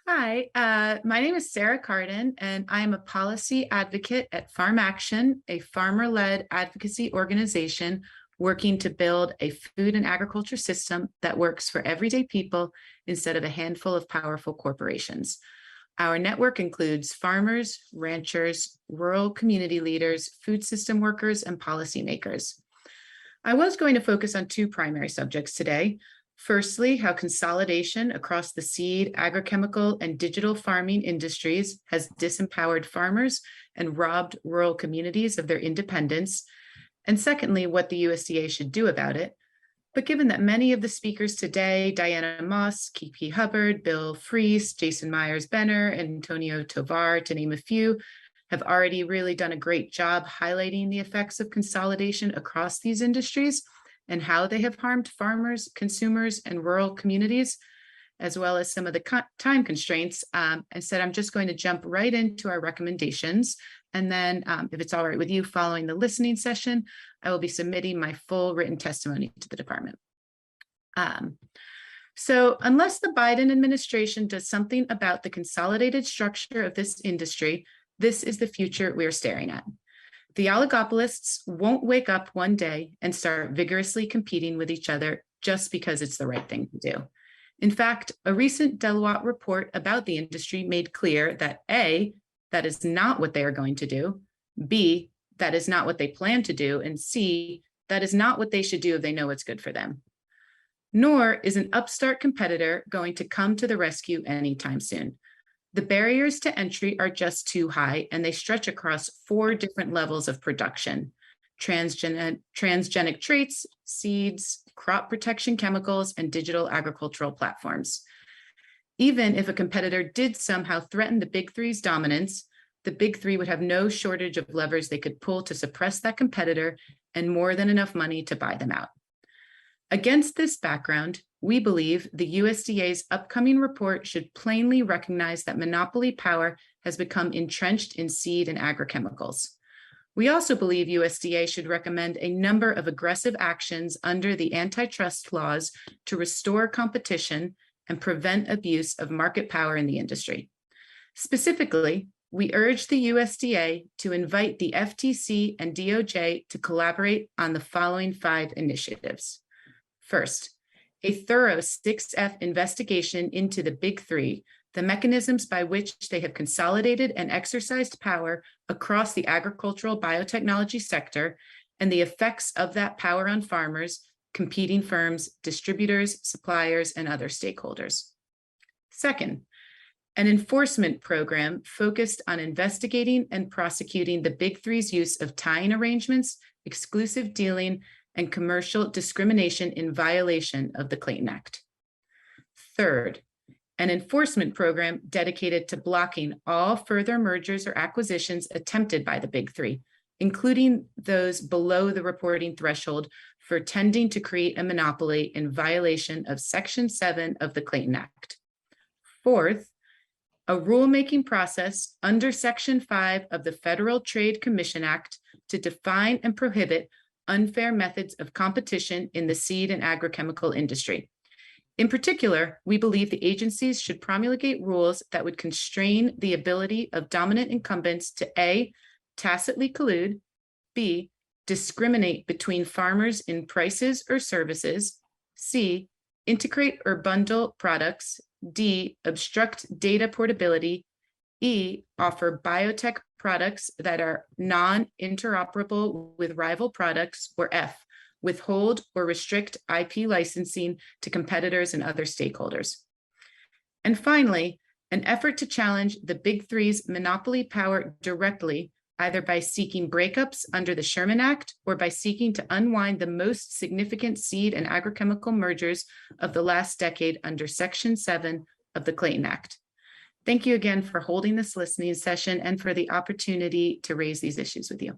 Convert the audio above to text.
Hi, my name is Sarah Carden, and I am a policy advocate at Farm Action, a farmer-led advocacy organization working to build a food and agriculture system that works for everyday people instead of a handful of powerful corporations. Our network includes farmers, ranchers, rural community leaders, food system workers, and policymakers. I was going to focus on two primary subjects today. Firstly, how consolidation across the seed, agrochemical, and digital farming industries has disempowered farmers and robbed rural communities of their independence. And secondly, what the USDA should do about it. But given that many of the speakers today, Diana Moss, Kiki Hubbard, Bill Fries, Jason Myers-Benner, and Antonio Tovar, to name a few, have already really done a great job highlighting the effects of consolidation across these industries and how they have harmed farmers, consumers, and rural communities, as well as some of the time constraints. Instead, I'm just going to jump right into our recommendations. And then if it's all right with you, following the listening session, I will be submitting my full written testimony to the department. So unless the Biden administration does something about the consolidated structure of this industry, this is the future we are staring at. The oligopolists won't wake up one day and start vigorously competing with each other just because it's the right thing to do. In fact, a recent Deloitte report about the industry made clear that A, that is not what they are going to do, B, that is not what they plan to do, and C, that is not what they should do if they know what's good for them. Nor is an upstart competitor going to come to the rescue anytime soon. The barriers to entry are just too high, and they stretch across 4 different levels of production: transgenic traits, seeds, crop protection chemicals, and digital agricultural platforms. Even if a competitor did somehow threaten the Big Three's dominance, the Big Three would have no shortage of levers they could pull to suppress that competitor and more than enough money to buy them out. Against this background, we believe the USDA's upcoming report should plainly recognize that monopoly power has become entrenched in seed and agrochemicals. We also believe USDA should recommend a number of aggressive actions under the antitrust laws to restore competition and prevent abuse of market power in the industry. Specifically, we urge the USDA to invite the FTC and DOJ to collaborate on the following 5 initiatives. First, a thorough 6F investigation into the Big Three, the mechanisms by which they have consolidated and exercised power across the agricultural biotechnology sector, and the effects of that power on farmers, competing firms, distributors, suppliers, and other stakeholders. Second, an enforcement program focused on investigating and prosecuting the Big Three's use of tying arrangements, exclusive dealing, and commercial discrimination in violation of the Clayton Act. Third, an enforcement program dedicated to blocking all further mergers or acquisitions attempted by the Big Three, including those below the reporting threshold for tending to create a monopoly in violation of Section 7 of the Clayton Act. Fourth, a rulemaking process under Section 5 of the Federal Trade Commission Act to define and prohibit unfair methods of competition in the seed and agrochemical industry. In particular, we believe the agencies should promulgate rules that would constrain the ability of dominant incumbents to A, tacitly collude, B, discriminate between farmers in prices or services, C, integrate or bundle products, D, obstruct data portability, E, offer biotech products that are non-interoperable with rival products, or F, withhold or restrict IP licensing to competitors and other stakeholders. And finally, an effort to challenge the Big Three's monopoly power directly, either by seeking breakups under the Sherman Act or by seeking to unwind the most significant seed and agrochemical mergers of the last decade under Section 7 of the Clayton Act. Thank you again for holding this listening session and for the opportunity to raise these issues with you.